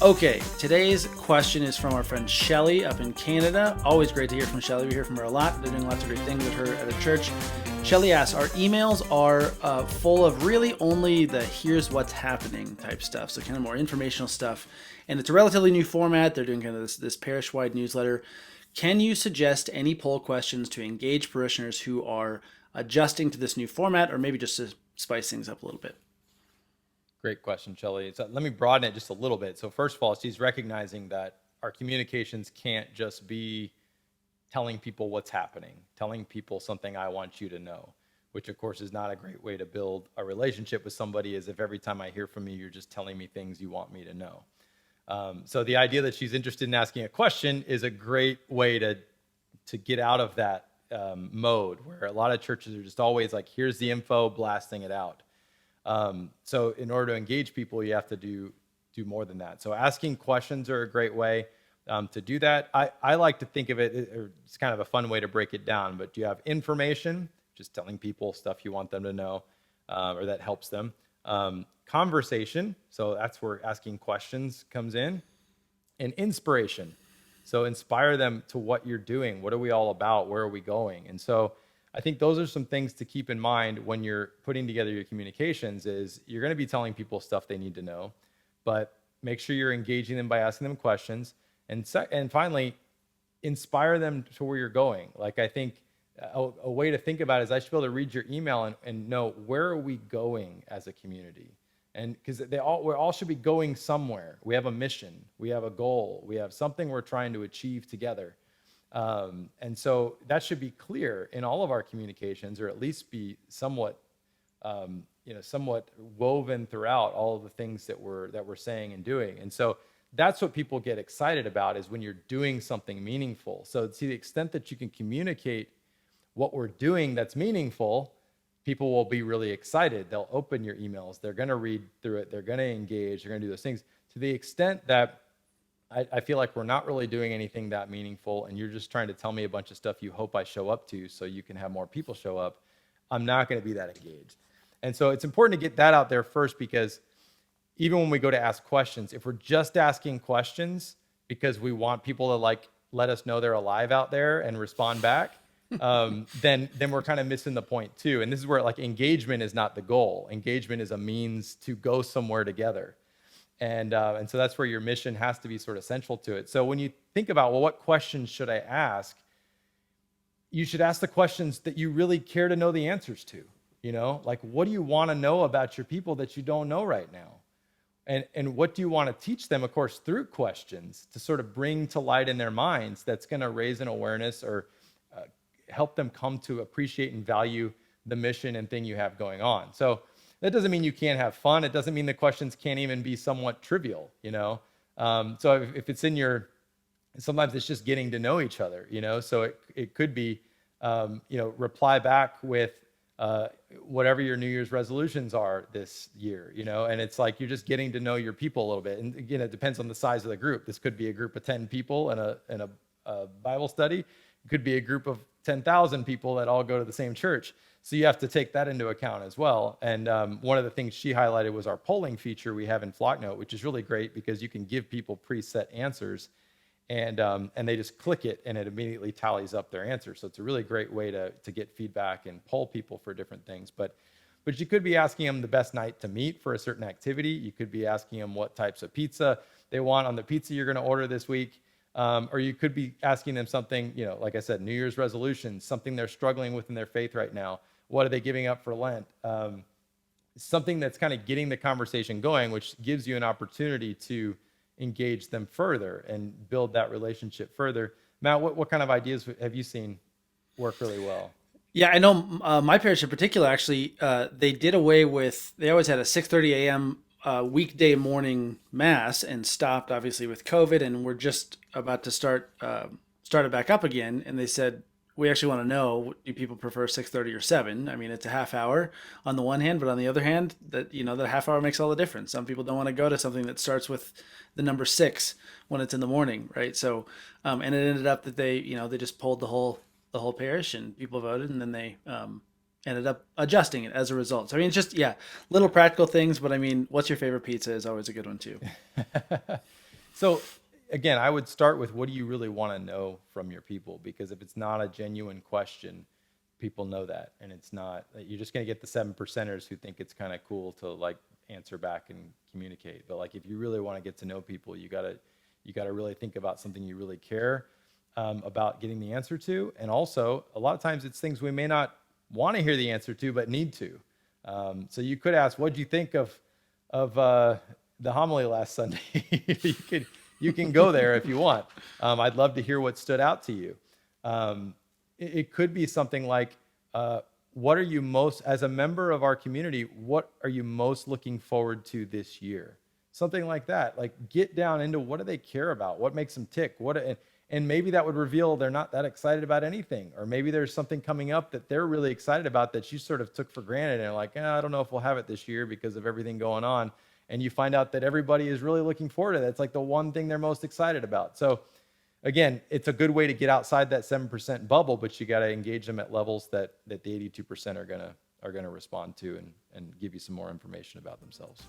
Okay, today's question is from our friend Shelly up in Canada. Always great to hear from Shelly. We hear from her a lot. They're doing lots of great things with her at a church. Shelly asks, our emails are full of really only the here's what's happening type stuff, so kind of more informational stuff. And it's a relatively new format. They're doing kind of this parish-wide newsletter. Can you suggest any poll questions to engage parishioners who are adjusting to this new format, or maybe just to spice things up a little bit? Great question, Shelley. So let me broaden it just a little bit. So first of all, she's recognizing that our communications can't just be telling people what's happening, telling people something I want you to know, which of course is not a great way to build a relationship with somebody, as if every time I hear from you, you're just telling me things you want me to know. So the idea that she's interested in asking a question is a great way to get out of that mode, where a lot of churches are just always like, here's the info, blasting it out. So in order to engage people, you have to do more than that. So asking questions are a great way to do that. I like to think of it, or it's kind of a fun way to break it down, but you have information, just telling people stuff you want them to know, or that helps them. Conversation, so that's where asking questions comes in. And inspiration, so inspire them to what you're doing. What are we all about? Where are we going? And so I think those are some things to keep in mind when you're putting together your communications. Is you're going to be telling people stuff they need to know, but make sure you're engaging them by asking them questions. And finally, inspire them to where you're going. Like, I think a way to think about it is I should be able to read your email and know, where are we going as a community? And because we all should be going somewhere. We have a mission, we have a goal, we have something we're trying to achieve together. And so that should be clear in all of our communications, or at least be somewhat woven throughout all of the things that we're saying and doing. And so that's what people get excited about, is when you're doing something meaningful. So to the extent that you can communicate what we're doing that's meaningful, people will be really excited. They'll open your emails, they're going to read through it, they're going to engage, they're going to do those things. To the extent that I feel like we're not really doing anything that meaningful, and you're just trying to tell me a bunch of stuff you hope I show up to so you can have more people show up, I'm not going to be that engaged. And so it's important to get that out there first, because even when we go to ask questions, if we're just asking questions because we want people to let us know they're alive out there and respond back, then we're kind of missing the point too. And this is where engagement is not the goal. Engagement is a means to go somewhere together. And so that's where your mission has to be sort of central to it. So when you think about, well, what questions should I ask? You should ask the questions that you really care to know the answers to. Like, what do you want to know about your people that you don't know right now? And what do you want to teach them, of course, through questions, to sort of bring to light in their minds that's going to raise an awareness, or help them come to appreciate and value the mission and thing you have going on. So that doesn't mean you can't have fun. It doesn't mean the questions can't even be somewhat trivial, So if it's sometimes it's just getting to know each other, So it could be, reply back with whatever your New Year's resolutions are this year, And it's like you're just getting to know your people a little bit. And again, it depends on the size of the group. This could be a group of 10 people in a Bible study. It could be a group of 10,000 people that all go to the same church. So you have to take that into account as well. And one of the things she highlighted was our polling feature we have in Flocknote, which is really great because you can give people preset answers, and they just click it and it immediately tallies up their answer. So it's a really great way to get feedback and poll people for different things. But you could be asking them the best night to meet for a certain activity. You could be asking them what types of pizza they want on the pizza you're going to order this week. Or you could be asking them something, like I said, New Year's resolutions, something they're struggling with in their faith right now. What are they giving up for Lent? Something that's kind of getting the conversation going, which gives you an opportunity to engage them further and build that relationship further. Matt, what kind of ideas have you seen work really well? Yeah, I know my parish in particular, actually, they did away with, they always had a 6:30 a.m. Weekday morning mass, and stopped obviously with COVID, and we're just about to start it back up again. And they said, we actually want to know, do people prefer 6:30 or 7? I mean, it's a half hour on the one hand, but on the other hand, that the half hour makes all the difference. Some people don't want to go to something that starts with the number 6 when it's in the morning, right? So, and it ended up that they just polled the whole parish, and people voted, and then they ended up adjusting it as a result. So I mean, it's just little practical things. But I mean, what's your favorite pizza is always a good one too. So again, I would start with what do you really want to know from your people? Because if it's not a genuine question, people know that. And it's not, you're just going to get the 7%ers who think it's kind of cool to like answer back and communicate. But like, if you really want to get to know people, you gotta really think about something you really care about getting the answer to. And also a lot of times it's things we may not want to hear the answer to, but need to. So you could ask, what do you think of the homily last Sunday? You can go there if you want. I'd love to hear what stood out to you. It could be something like, what are you most, as a member of our community, what are you most looking forward to this year? Something like that. Like, get down into what do they care about? What makes them tick? And maybe that would reveal they're not that excited about anything. Or maybe there's something coming up that they're really excited about that you sort of took for granted and like, I don't know if we'll have it this year because of everything going on. And you find out that everybody is really looking forward to that. It's like the one thing they're most excited about. So again, it's a good way to get outside that 7% bubble, but you got to engage them at levels that the 82% are gonna respond to and give you some more information about themselves.